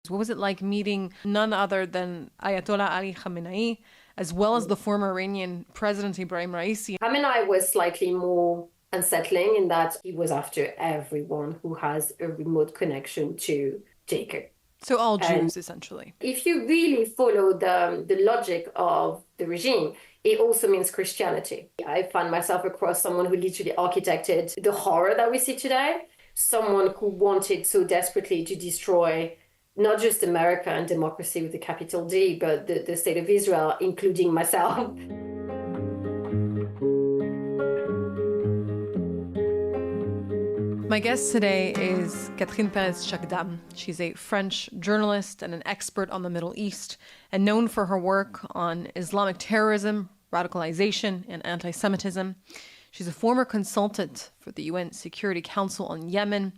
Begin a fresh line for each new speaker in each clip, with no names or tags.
What was it like meeting none other than Ayatollah Ali Khamenei, as well as the former Iranian President Ebrahim Raisi?
Khamenei was slightly more unsettling in that he was after everyone who has a remote connection to Jacob.
So all
And
Jews, essentially.
if you really follow the logic of the regime, it also means Christianity. I find myself across someone who literally architected the horror that we see today, someone who wanted so desperately to destroy not just America and democracy with a capital D, but the state of Israel, including myself.
My guest today is Catherine Perez-Shakdam. She's a French journalist and an expert on the Middle East, and known for her work on Islamic terrorism, radicalization, and anti-Semitism. She's a former consultant for the UN Security Council on Yemen.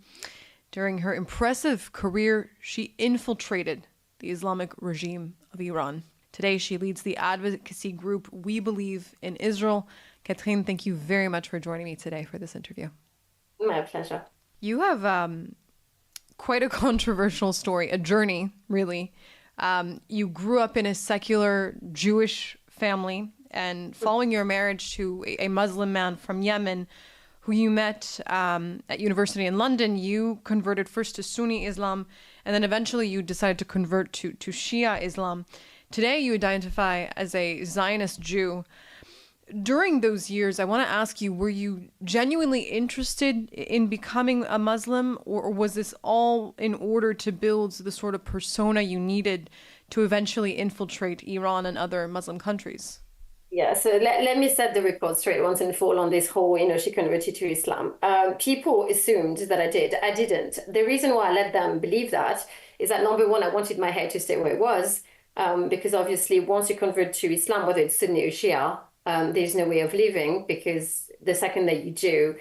During her impressive career, she infiltrated the Islamic regime of Iran. Today, she leads the advocacy group We Believe in Israel. Catherine, thank you very much for joining me today for this interview.
My pleasure.
You have quite a controversial story, a journey, really. You grew up in a secular Jewish family, and following your marriage to a Muslim man from Yemen, who you met at university in London, you converted first to Sunni Islam, and then eventually you decided to convert to Shia Islam. Today, you identify as a Zionist Jew. During those years, I want to ask you, were you genuinely interested in becoming a Muslim, or was this all in order to build the sort of persona you needed to eventually infiltrate Iran and other Muslim countries?
Yeah, so let me set the record straight once and for all on this whole, she converted to Islam. People assumed that I did. I didn't. The reason why I let them believe that is that, number one, I wanted my hair to stay where it was, because obviously once you convert to Islam, whether it's Sunni or Shia, there's no way of living, because the second that you do,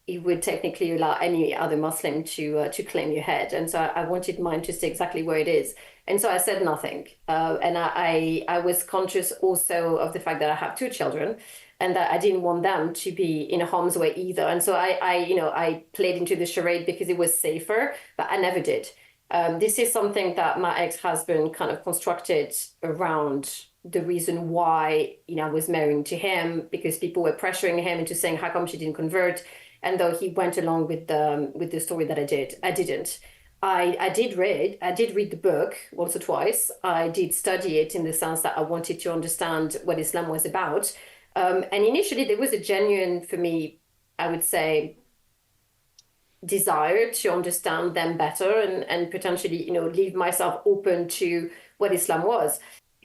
it would technically allow any other Muslim to claim your head. And so I wanted mine to stay exactly where it is. And so I said nothing. And I was conscious also of the fact that I have two children and that I didn't want them to be in harm's way either. And so I played into the charade because it was safer, but I never did. This is something that my ex-husband kind of constructed around the reason why, I was marrying to him, because people were pressuring him into saying, how come she didn't convert? And though he went along with the story that I didn't. I did read the book once or twice. I did study it in the sense that I wanted to understand what Islam was about. And initially there was a genuine, for me, I would say, desire to understand them better and potentially, leave myself open to what Islam was.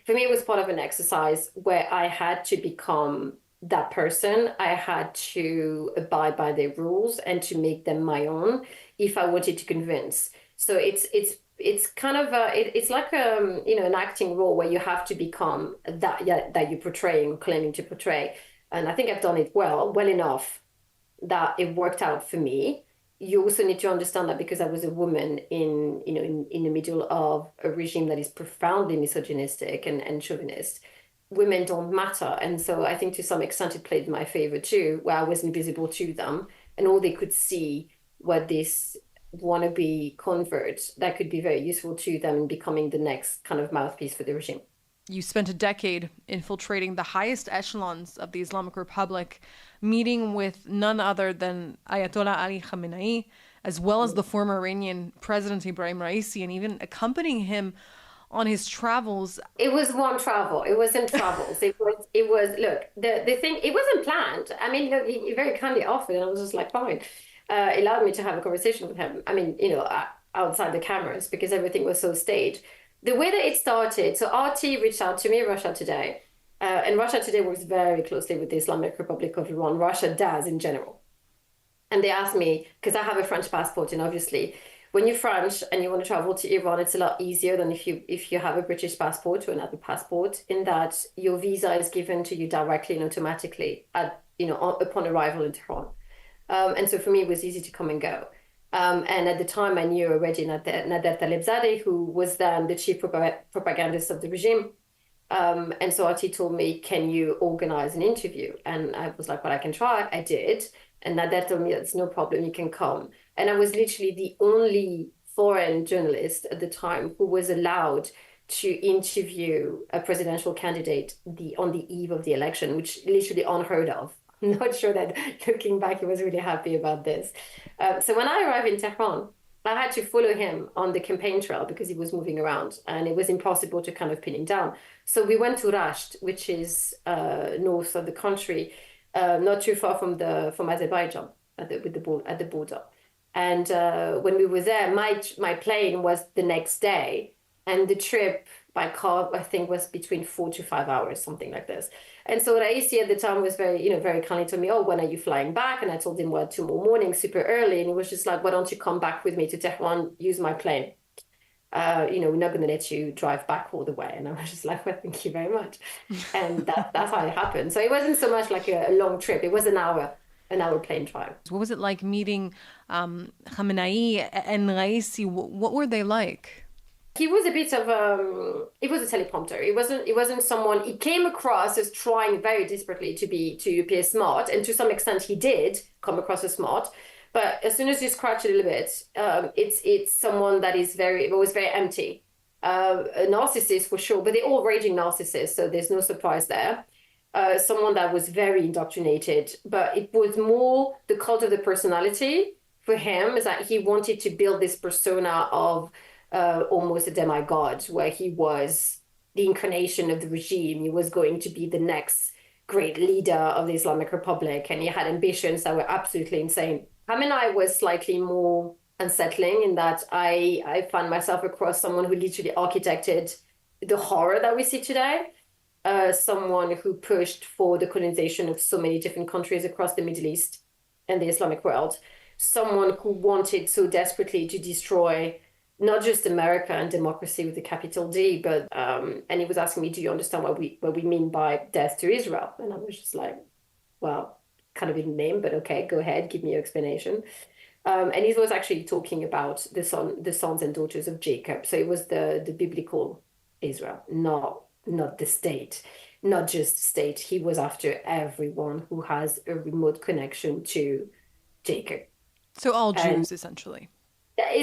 For me, it was part of an exercise where I had to become that person. I had to abide by their rules and to make them my own if I wanted to convince. So it's kind of it's like an acting role where you have to become that you're portraying, claiming to portray. And I think I've done it well enough that it worked out for me. You also need to understand that because I was a woman in the middle of a regime that is profoundly misogynistic and chauvinist, women don't matter. And so I think to some extent it played in my favor too, where I was invisible to them and all they could see were this wannabe convert that could be very useful to them in becoming the next kind of mouthpiece for the regime.
You spent a decade infiltrating the highest echelons of the Islamic Republic, meeting with none other than Ayatollah Ali Khamenei, as well as the former Iranian President Ebrahim Raisi, and even accompanying him on his travels.
It was one travel. It wasn't travels. It was, look, the thing, it wasn't planned. I mean, he very kindly offered, and I was just like, fine. It allowed me to have a conversation with him. I mean, outside the cameras, because everything was so staged. The way that it started, so RT reached out to me, Russia Today, and Russia Today works very closely with the Islamic Republic of Iran. Russia does in general. And they asked me, because I have a French passport, and obviously when you're French and you want to travel to Iran, it's a lot easier than if you have a British passport or another passport, in that your visa is given to you directly and automatically upon arrival in Tehran. And so for me, it was easy to come and go. And at the time, I knew already Nader Talebzadeh, who was then the chief propagandist of the regime. And so RT told me, can you organize an interview? And I was like, well, I can try. I did. And Nader told me, that's no problem, you can come. And I was literally the only foreign journalist at the time who was allowed to interview a presidential candidate on the eve of the election, which literally unheard of. I'm not sure that looking back, he was really happy about this. So when I arrived in Tehran, I had to follow him on the campaign trail because he was moving around and it was impossible to kind of pin him down. So we went to Rasht, which is north of the country, not too far from Azerbaijan at the border. And when we were there, my plane was the next day, and the trip by car I think was between 4 to 5 hours, something like this. And so Raisi at the time was very kindly told me, "Oh, when are you flying back?" And I told him, "Well, tomorrow morning, super early." And he was just like, "Why don't you come back with me to Tehran? Use my plane. We're not going to let you drive back all the way." And I was just like, "Well, thank you very much." And that's how it happened. So it wasn't so much like a long trip. It was an hour plane drive.
What was it like meeting Khamenei and Raisi? What were they like?
He was a bit of it was a teleprompter. It wasn't someone. He came across as trying very desperately to appear smart, and to some extent he did come across as smart. But as soon as you scratch a little bit, it's someone that is always very empty, a narcissist for sure. But they're all raging narcissists, so there's no surprise there. Someone that was very indoctrinated, but it was more the cult of the personality for him, is that he wanted to build this persona of almost a demigod, where he was the incarnation of the regime. He was going to be the next great leader of the Islamic Republic, and he had ambitions that were absolutely insane. Khamenei was slightly more unsettling in that I found myself across someone who literally architected the horror that we see today. Someone who pushed for the colonization of so many different countries across the Middle East and the Islamic world. Someone who wanted so desperately to destroy not just America and democracy with a capital D, but and he was asking me, "Do you understand what we mean by death to Israel?" And I was just like, "Well, kind of in the name, but okay, go ahead, give me your explanation." And he was actually talking about the sons and daughters of Jacob. So it was the biblical Israel, not the state, not just state. He was after everyone who has a remote connection to Jacob.
So all Jews, essentially.
But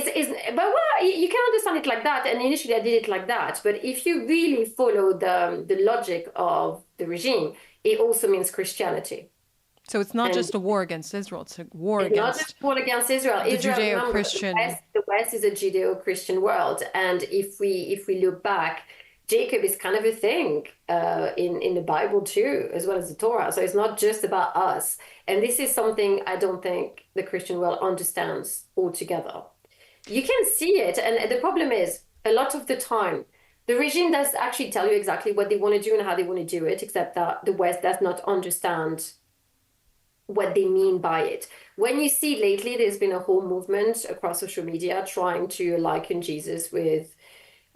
you can understand it like that, and initially I did it like that. But if you really follow the logic of the regime, it also means Christianity.
So it's not just a war against Israel; it's a war against.
Not just a war against Israel.
The Judeo-Christian.
The West is a Judeo-Christian world, and if we look back, Jacob is kind of a thing in the Bible too, as well as the Torah. So it's not just about us, and this is something I don't think the Christian world understands altogether. You can see it, and the problem is a lot of the time the regime does actually tell you exactly what they want to do and how they want to do it, except that the West does not understand what they mean by it. When you see lately, there's been a whole movement across social media trying to liken Jesus with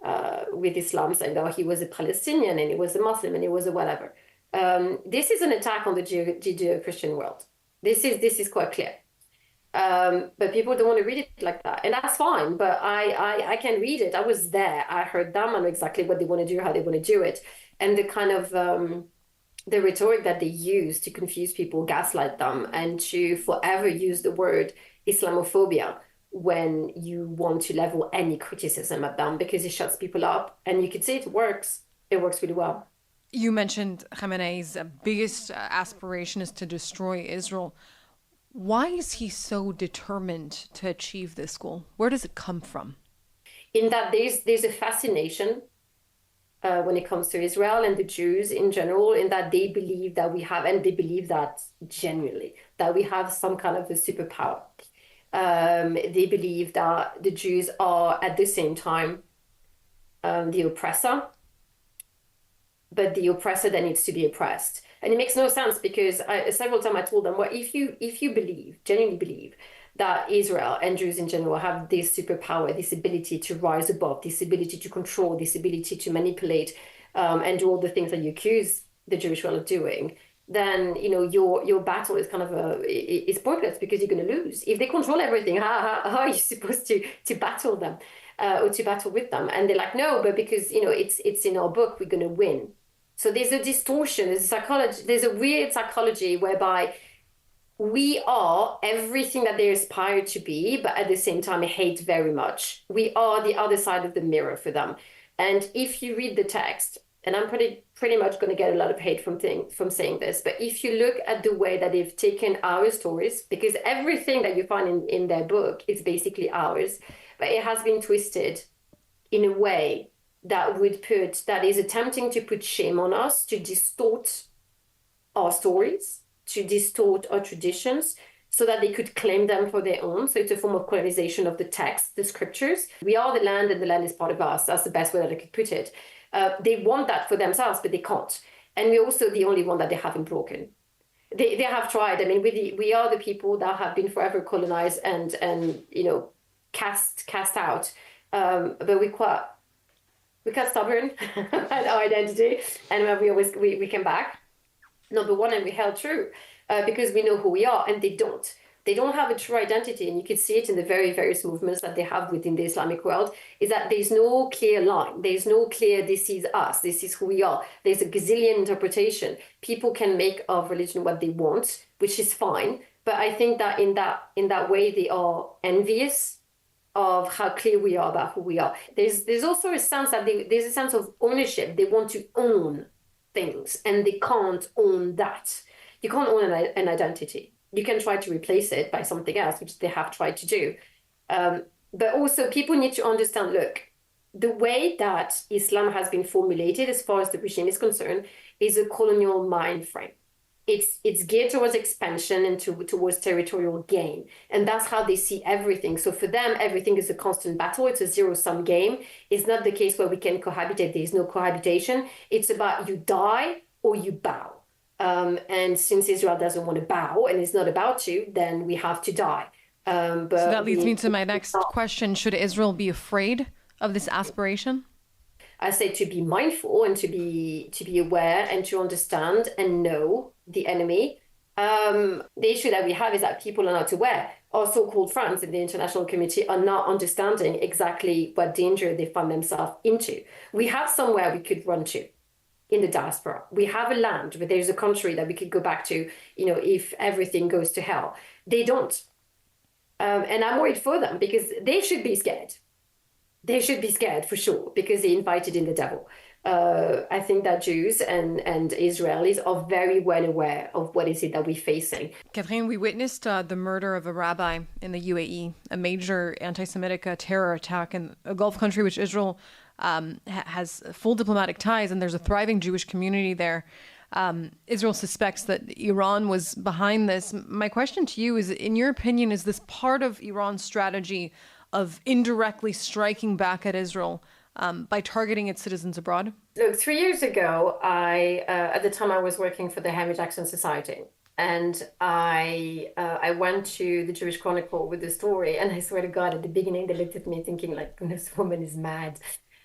Islam, saying, "Oh, he was a Palestinian and he was a Muslim and he was a whatever." This is an attack on the Judeo-Christian world. This is quite clear. But people don't want to read it like that, and that's fine. But I can read it. I was there. I heard them. I know exactly what they want to do, how they want to do it, and the kind of the rhetoric that they use to confuse people, gaslight them, and to forever use the word Islamophobia when you want to level any criticism at them, because it shuts people up. And you can see it works. It works really well.
You mentioned Khamenei's biggest aspiration is to destroy Israel. Why is he so determined to achieve this goal? Where does it come from?
In that there's a fascination when it comes to Israel and the Jews in general, in that they believe that we have, and they believe that genuinely, that we have some kind of a superpower. They believe that the Jews are at the same time the oppressor, but the oppressor that needs to be oppressed. And it makes no sense, because several times I told them, well, if you genuinely believe that Israel and Jews in general have this superpower, this ability to rise above, this ability to control, this ability to manipulate and do all the things that you accuse the Jewish world of doing, then your battle is kind of it's pointless, because you're going to lose. If they control everything, how are you supposed to battle them or to battle with them? And they're like, no, but because it's in our book, we're going to win. So there's a distortion, there's a weird psychology whereby we are everything that they aspire to be, but at the same time hate very much. We are the other side of the mirror for them. And if you read the text, and I'm pretty much going to get a lot of hate from saying this, but if you look at the way that they've taken our stories, because everything that you find in their book is basically ours, but it has been twisted in a way that is attempting to put shame on us, to distort our stories, to distort our traditions, so that they could claim them for their own. So it's a form of colonization of the text, the scriptures. We are the land and the land is part of us. That's the best way that I could put it. They want that for themselves, but they can't. And we're also the only one that they haven't broken. They have tried. I mean, we are the people that have been forever colonized and cast out. But we're quite stubborn at our identity, and we came back. Number one, and we held true because we know who we are, and they don't. They don't have a true identity, and you can see it in the very various movements that they have within the Islamic world, is that there's no clear line. There's no clear, this is us, this is who we are. There's a gazillion interpretation. People can make of religion what they want, which is fine. But I think that in that way, they are envious of how clear we are about who we are. There's also a sense that there's a sense of ownership. They want to own things, and they can't own that. You can't own an identity. You can try to replace it by something else, which they have tried to do. But also people need to understand, look, the way that Islam has been formulated as far as the regime is concerned is a colonial mind frame. It's geared towards expansion and towards territorial gain. And that's how they see everything. So for them, everything is a constant battle. It's a zero-sum game. It's not the case where we can cohabitate. There is no cohabitation. It's about you die or you bow. And since Israel doesn't want to bow and is not about to, then we have to die.
So that leads me to my next question. Should Israel be afraid of this aspiration?
I say to be mindful and to be aware and to understand and know the enemy. The issue that we have is that people are not aware. Our so-called friends in the international community are not understanding exactly what danger they find themselves into. We have somewhere we could run to in the diaspora. We have a land where there's a country that we could go back to, if everything goes to hell. They don't. And I'm worried for them because they should be scared. They should be scared for sure because they invited in the devil. I think that Jews and Israelis are very well aware of what is it that we're facing.
Catherine, we witnessed the murder of a rabbi in the UAE, a major anti-Semitic terror attack in a Gulf country which Israel has full diplomatic ties, and there's a thriving Jewish community there. Israel suspects that Iran was behind this. My question to you is, in your opinion, is this part of Iran's strategy of indirectly striking back at Israel by targeting its citizens abroad?
Look, 3 years ago, at the time I was working for the Henry Jackson Society, and I went to the Jewish Chronicle with the story, and I swear to God, at the beginning, they looked at me thinking, like, this woman is mad.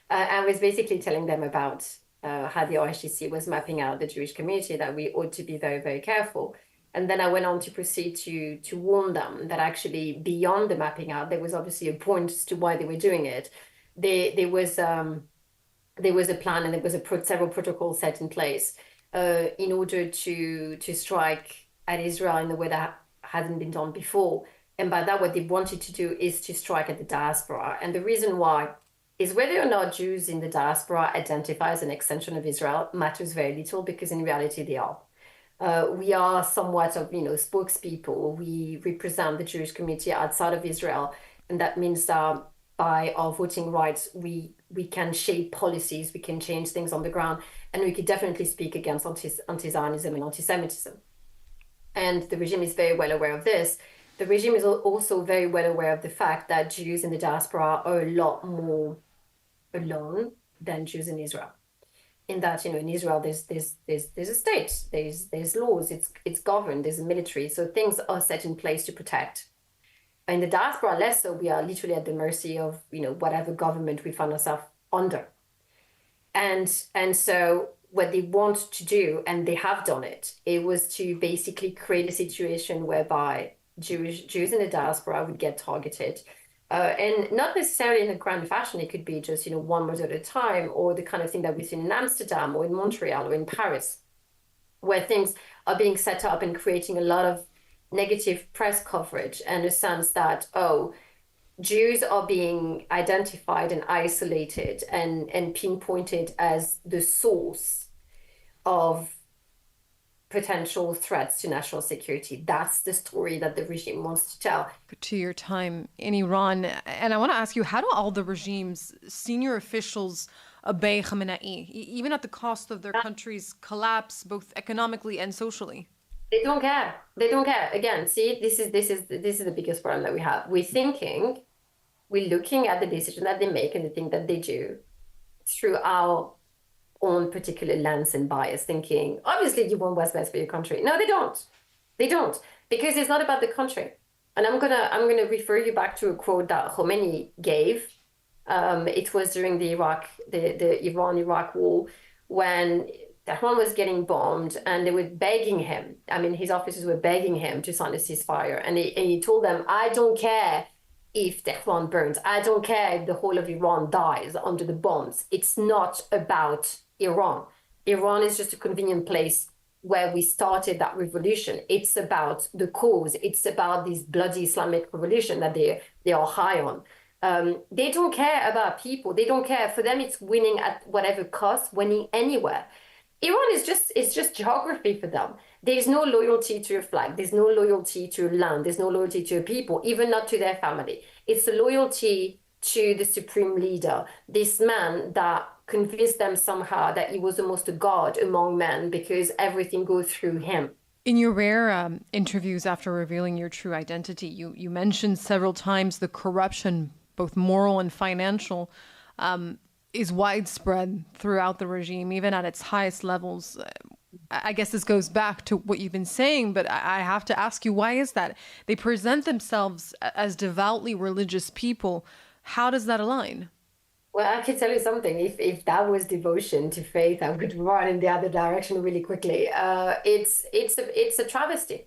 I was basically telling them about how the RSGC was mapping out the Jewish community, that we ought to be very, very careful. And then I went on to proceed to warn them that actually beyond the mapping out, there was obviously a point as to why they were doing it. There was a plan, and there was several protocols set in place in order to strike at Israel in a way that hadn't been done before. And by that, what they wanted to do is to strike at the diaspora. And the reason why is whether or not Jews in the diaspora identify as an extension of Israel matters very little, because in reality they are. We are somewhat of, spokespeople. We represent the Jewish community outside of Israel. And that means that by our voting rights, we can shape policies, we can change things on the ground, and we could definitely speak against anti-Zionism and anti-Semitism. And the regime is very well aware of this. The regime is also very well aware of the fact that Jews in the diaspora are a lot more alone than Jews in Israel. In that, in Israel, there's a state, there's laws, it's governed, there's a military, so things are set in place to protect. In the diaspora, less so, we are literally at the mercy of, whatever government we find ourselves under. And so what they want to do, and they have done it was to basically create a situation whereby Jews in the diaspora would get targeted. And not necessarily in a grand fashion. It could be just, one murder at a time, or the kind of thing that we've seen in Amsterdam or in Montreal or in Paris, where things are being set up and creating a lot of negative press coverage and a sense that, oh, Jews are being identified and isolated and pinpointed as the source of potential threats to national security. That's the story that the regime wants to tell.
To your time in Iran, and I want to ask you, how do all the regime's senior officials obey Khamenei, even at the cost of their country's collapse, both economically and socially?
They don't care. They don't care. Again, see, this is the biggest problem that we have. We're looking at the decision that they make and the thing that they do through our own particular lens and bias, thinking, obviously you want what's best for your country. No, they don't. They don't. Because it's not about the country. And I'm gonna refer you back to a quote that Khamenei gave. It was during the Iran-Iraq war when Tehran was getting bombed and they were begging him. I mean, his officers were begging him to sign a ceasefire. And he told them, I don't care if Tehran burns. I don't care if the whole of Iran dies under the bombs. It's not about Iran. Iran is just a convenient place where we started that revolution. It's about the cause. It's about this bloody Islamic revolution that they are high on. They don't care about people. They don't care. For them, it's winning at whatever cost, winning anywhere. Iran is just geography for them. There's no loyalty to a flag. There's no loyalty to a land. There's no loyalty to a people, even not to their family. It's a loyalty to the supreme leader, this man that convinced them somehow that he was almost a god among men because everything goes through him.
In your rare interviews after revealing your true identity, you mentioned several times the corruption, both moral and financial, is widespread throughout the regime, even at its highest levels. I guess this goes back to what you've been saying, but I have to ask you, why is that? They present themselves as devoutly religious people. How does that align?
Well, I can tell you something. If that was devotion to faith, I would run in the other direction really quickly. It's a travesty.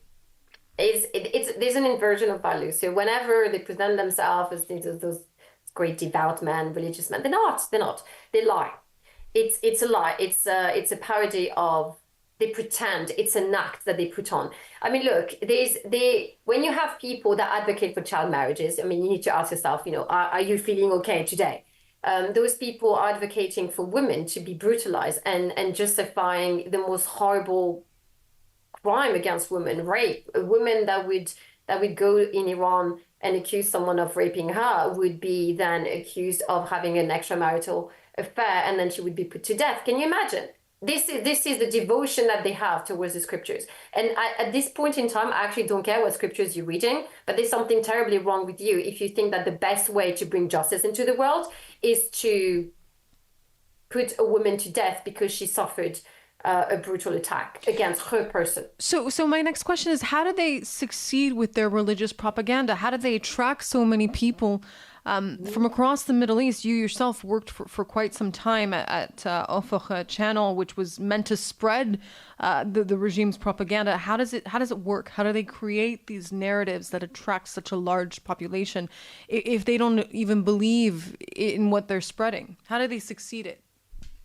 There's an inversion of values. So whenever they present themselves as those great devout men, religious men, they're not. They lie. It's a lie. It's a parody of. They pretend. It's an act that they put on. I mean, look, when you have people that advocate for child marriages, I mean, you need to ask yourself, are you feeling okay today? Those people are advocating for women to be brutalized and justifying the most horrible crime against women, rape. A woman that would go in Iran and accuse someone of raping her would be then accused of having an extramarital affair, and then she would be put to death. Can you imagine? This is the devotion that they have towards the scriptures. And at this point in time, I actually don't care what scriptures you're reading, but there's something terribly wrong with you if you think that the best way to bring justice into the world is to put a woman to death because she suffered a brutal attack against her person.
So my next question is, how do they succeed with their religious propaganda? How do they attract so many people from across the Middle East? You yourself worked for quite some time at Ufuk channel, which was meant to spread the regime's propaganda. How does it work? How do they create these narratives that attract such a large population if they don't even believe in what they're spreading? How do they succeed it?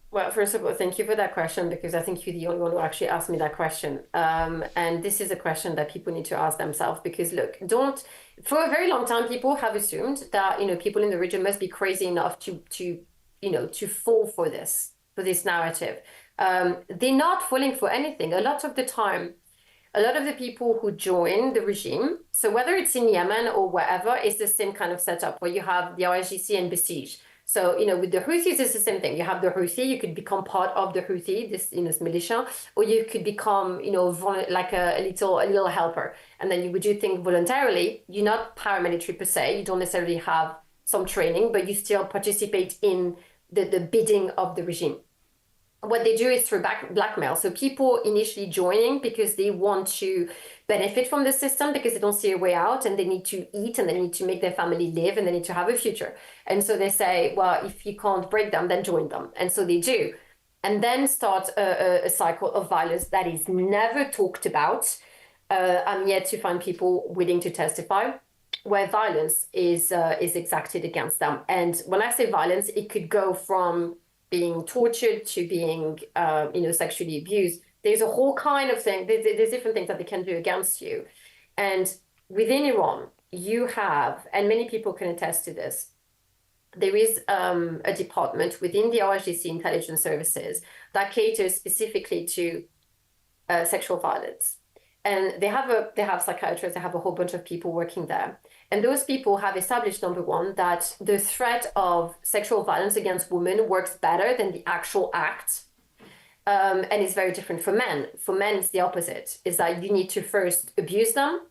Well, first of all, thank you for that question, because I think you're the only one who actually asked me that question. And this is a question that people need to ask themselves, because look, for a very long time, people have assumed that, people in the region must be crazy enough to fall for this narrative. They're not falling for anything. A lot of the time, a lot of the people who join the regime, so whether it's in Yemen or wherever, it's the same kind of setup where you have the IRGC and Basij. So, with the Houthis, it's the same thing. You have the Houthi, you could become part of the Houthi, this militia, or you could become, like a little helper. And then you would do things voluntarily. You're not paramilitary per se. You don't necessarily have some training, but you still participate in the bidding of the regime. What they do is through blackmail. So people initially joining because they want to benefit from the system, because they don't see a way out, and they need to eat, and they need to make their family live, and they need to have a future. And so they say, well, if you can't break them, then join them. And so they do. And then starts a cycle of violence that is never talked about. I'm yet to find people willing to testify where violence is exacted against them. And when I say violence, it could go from being tortured to being, sexually abused. There's a whole kind of thing. There's different things that they can do against you. And within Iran, you have, and many people can attest to this, there is a department within the RGC intelligence services that caters specifically to sexual violence. And they have psychiatrists, they have a whole bunch of people working there. And those people have established, number one, that the threat of sexual violence against women works better than the actual act. And it's very different for men. For men, it's the opposite, is that you need to first abuse them,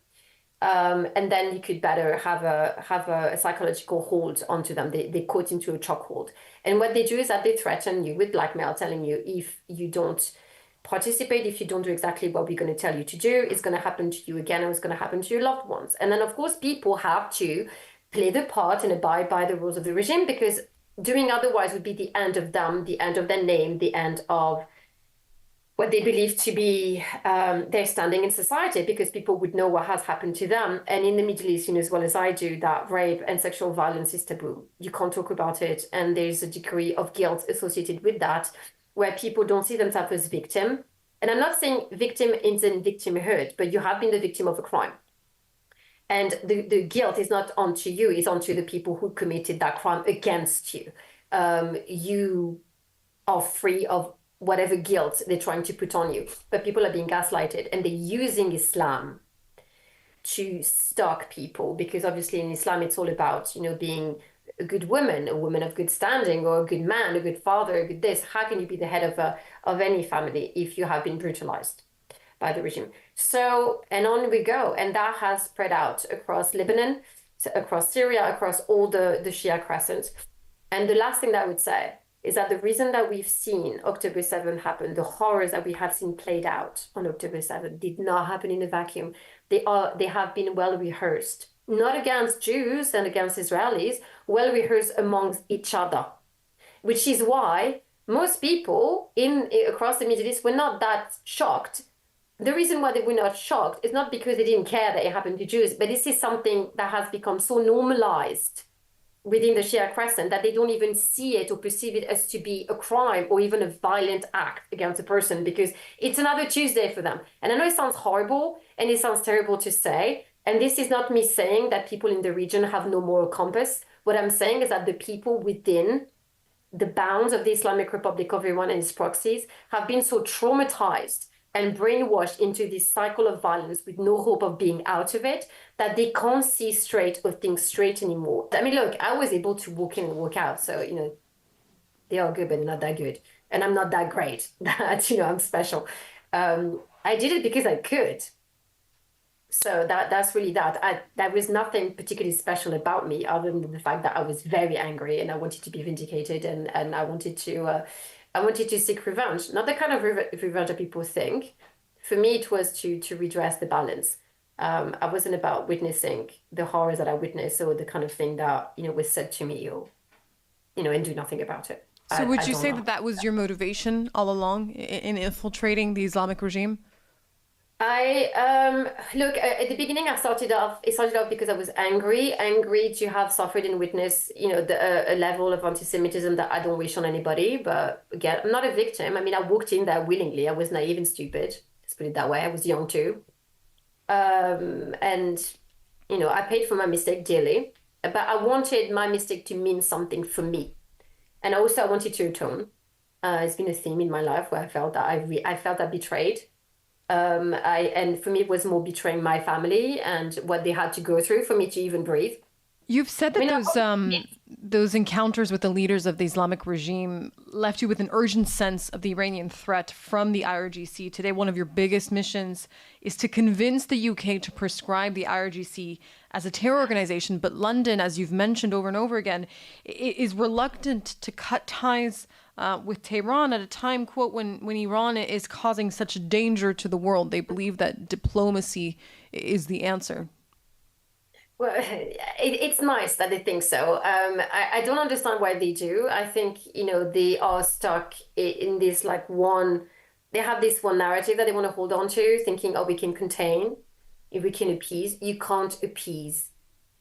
and then you could better have a psychological hold onto them. They caught into a chokehold. And what they do is that they threaten you with blackmail, telling you if you don't participate, if you don't do exactly what we're going to tell you to do, it's going to happen to you again, and it's going to happen to your loved ones. And then, of course, people have to play the part and abide by the rules of the regime, because doing otherwise would be the end of them, the end of their name, the end of what they believe to be their standing in society, because people would know what has happened to them. And in the Middle East, you know as well as I do, that rape and sexual violence is taboo. You can't talk about it. And there's a degree of guilt associated with that, where people don't see themselves as victim. And I'm not saying victim is in victimhood, but you have been the victim of a crime. And the guilt is not onto you, it's onto the people who committed that crime against you. You are free of whatever guilt they're trying to put on you. But people are being gaslighted, and they're using Islam to stalk people, because obviously in Islam, it's all about, you know, being a good woman, a woman of good standing, or a good man, a good father, a good this. How can you be the head of any family if you have been brutalized by the regime? So, and on we go. And that has spread out across Lebanon, across Syria, across all the Shia crescent. And the last thing that I would say is that the reason that we've seen October 7 happen, the horrors that we have seen played out on October 7 did not happen in a vacuum. They have been well rehearsed, not against Jews and against Israelis, well rehearsed amongst each other, which is why most people across the Middle East were not that shocked. The reason why they were not shocked is not because they didn't care that it happened to Jews, but this is something that has become so normalized within the Shia crescent that they don't even see it or perceive it as to be a crime or even a violent act against a person, because it's another Tuesday for them. And I know it sounds horrible and it sounds terrible to say, and this is not me saying that people in the region have no moral compass. What I'm saying is that the people within the bounds of the Islamic Republic of Iran and its proxies have been so traumatized and brainwashed into this cycle of violence with no hope of being out of it, that they can't see straight or think straight anymore. I mean, look, I was able to walk in and walk out. So, you know, they are good, but not that good. And I'm not that great that, you know, I'm special. I did it because I could. So that's really that. There was nothing particularly special about me other than the fact that I was very angry and I wanted to be vindicated, and I wanted to seek revenge. Not the kind of revenge that people think. For me, it was to redress the balance. I wasn't about witnessing the horrors that I witnessed or the kind of thing that, you know, was said to me, or, you know, and do nothing about it.
So would you say that was your motivation all along in infiltrating the Islamic regime?
Look, at the beginning, it started off because I was angry to have suffered and witnessed, you know, a level of anti-Semitism that I don't wish on anybody. But again, I'm not a victim. I mean, I walked in there willingly. I was naive and stupid. Let's put it that way. I was young too. And, you know, I paid for my mistake dearly, but I wanted my mistake to mean something for me. And also I wanted to atone. It's been a theme in my life where I felt that I felt that betrayed. And for me, it was more betraying my family and what they had to go through for me to even breathe.
You've said that those encounters with the leaders of the Islamic regime left you with an urgent sense of the Iranian threat from the IRGC. Today, one of your biggest missions is to convince the UK to prescribe the IRGC as a terror organization. But London, as you've mentioned over and over again, is reluctant to cut ties with Tehran at a time, quote, when Iran is causing such danger to the world. They believe that diplomacy is the answer.
Well, it's nice that they think so. I don't understand why they do. I think, you know, they are stuck in this they have this one narrative that they want to hold on to, thinking, oh, we can contain, if we can appease. You can't appease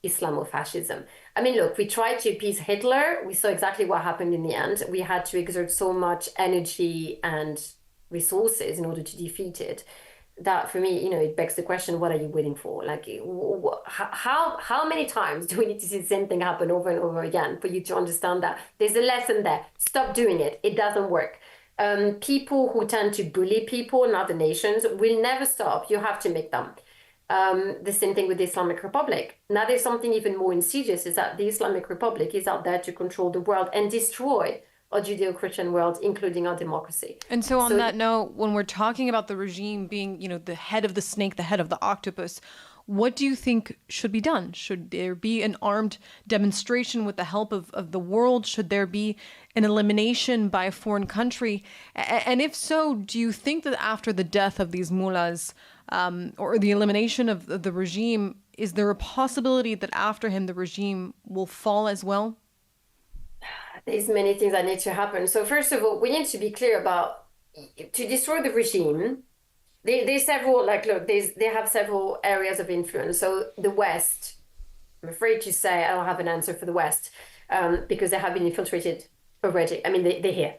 Islamofascism. I mean, look, we tried to appease Hitler. We saw exactly what happened in the end. We had to exert so much energy and resources in order to defeat it. that for me, it begs the question, what are you waiting for? Like, how many times do we need to see the same thing happen over and over again for you to understand that there's a lesson there? Stop doing it. It doesn't work. People who tend to bully people in other nations will never stop. You have to make them. The same thing with the Islamic Republic. Now there's something even more insidious, is that the Islamic Republic is out there to control the world and destroy our Judeo-Christian world, including our democracy.
And so on that note, when we're talking about the regime being, the head of the snake, the head of the octopus, what do you think should be done? Should there be an armed demonstration with the help of the world? Should there be an elimination by a foreign country? And if so, do you think that after the death of these mullahs, or the elimination of the regime, is there a possibility that after him the regime will fall as well?
There's many things that need to happen. So first of all, we need to be clear about, to destroy the regime, there's several, they have several areas of influence. So the West, I'm afraid to say I don't have an answer for the West, because they have been infiltrated already. I mean, they're here.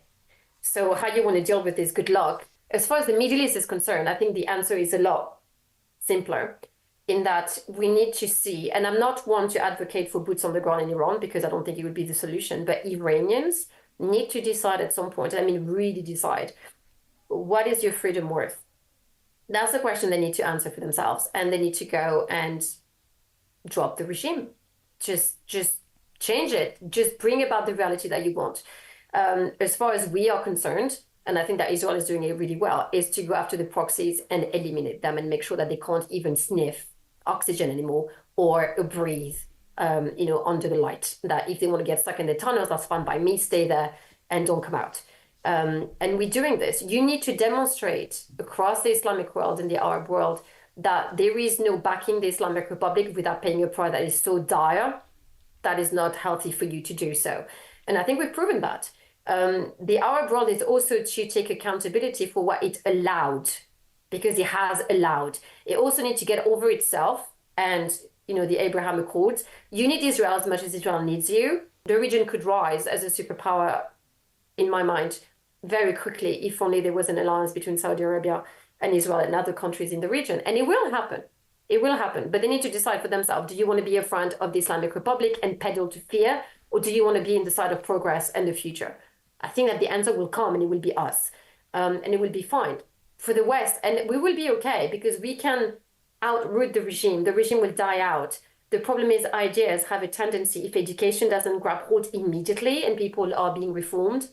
So how you want to deal with this, good luck. As far as the Middle East is concerned, I think the answer is a lot simpler, in that we need to see, and I'm not one to advocate for boots on the ground in Iran, because I don't think it would be the solution, but Iranians need to decide at some point, really decide, what is your freedom worth? That's the question they need to answer for themselves, and they need to go and drop the regime. Just change it. Just bring about the reality that you want. As far as we are concerned, and I think that Israel is doing it really well, is to go after the proxies and eliminate them and make sure that they can't even sniff oxygen anymore or breathe, under the light. That if they want to get stuck in the tunnels, that's fine by me, stay there and don't come out. And we're doing this. You need to demonstrate across the Islamic world and the Arab world that there is no backing the Islamic Republic without paying a price that is so dire that is not healthy for you to do so. And I think we've proven that. The Arab world is also to take accountability for what it allowed, because it has allowed. It also needs to get over itself and, the Abraham Accords. You need Israel as much as Israel needs you. The region could rise as a superpower, in my mind, very quickly, if only there was an alliance between Saudi Arabia and Israel and other countries in the region. And it will happen. It will happen. But they need to decide for themselves, do you want to be a friend of the Islamic Republic and peddle to fear? Or do you want to be in the side of progress and the future? I think that the answer will come, and it will be us. And it will be fine for the West. And we will be okay, because we can outroot the regime. The regime will die out. The problem is ideas have a tendency, if education doesn't grab hold immediately and people are being reformed,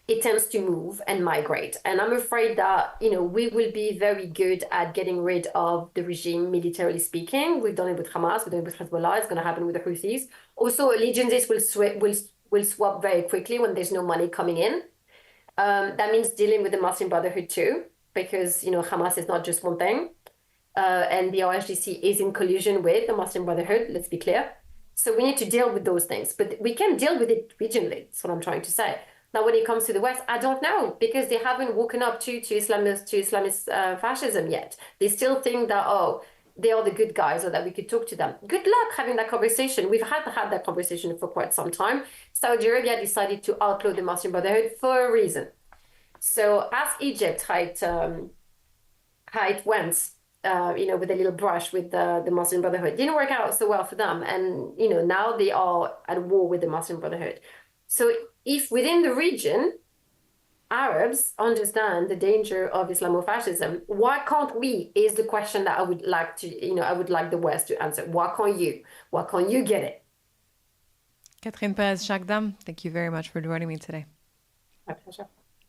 it tends to move and migrate. And I'm afraid that, we will be very good at getting rid of the regime, militarily speaking. We've done it with Hamas, we've done it with Hezbollah, it's going to happen with the Houthis. Also, allegiances will swap very quickly when there's no money coming in. That means dealing with the Muslim Brotherhood too, because, Hamas is not just one thing. And the RSGC is in collusion with the Muslim Brotherhood, let's be clear. So we need to deal with those things, but we can deal with it regionally. That's what I'm trying to say. Now, when it comes to the West, I don't know, because they haven't woken up to Islamist fascism yet. They still think that, they are the good guys, or that we could talk to them. Good luck having that conversation. We've had that conversation for quite some time. Saudi Arabia decided to outlaw the Muslim Brotherhood for a reason. So ask Egypt how it went, with a little brush with the Muslim Brotherhood. Didn't work out so well for them. And, now they are at war with the Muslim Brotherhood. So if within the region, Arabs understand the danger of Islamofascism, why can't we, is the question that I would like the West to answer. Why can't you? Why can't you get it?
Catherine Perez-Shakdam, thank you very much for joining me today.
My pleasure.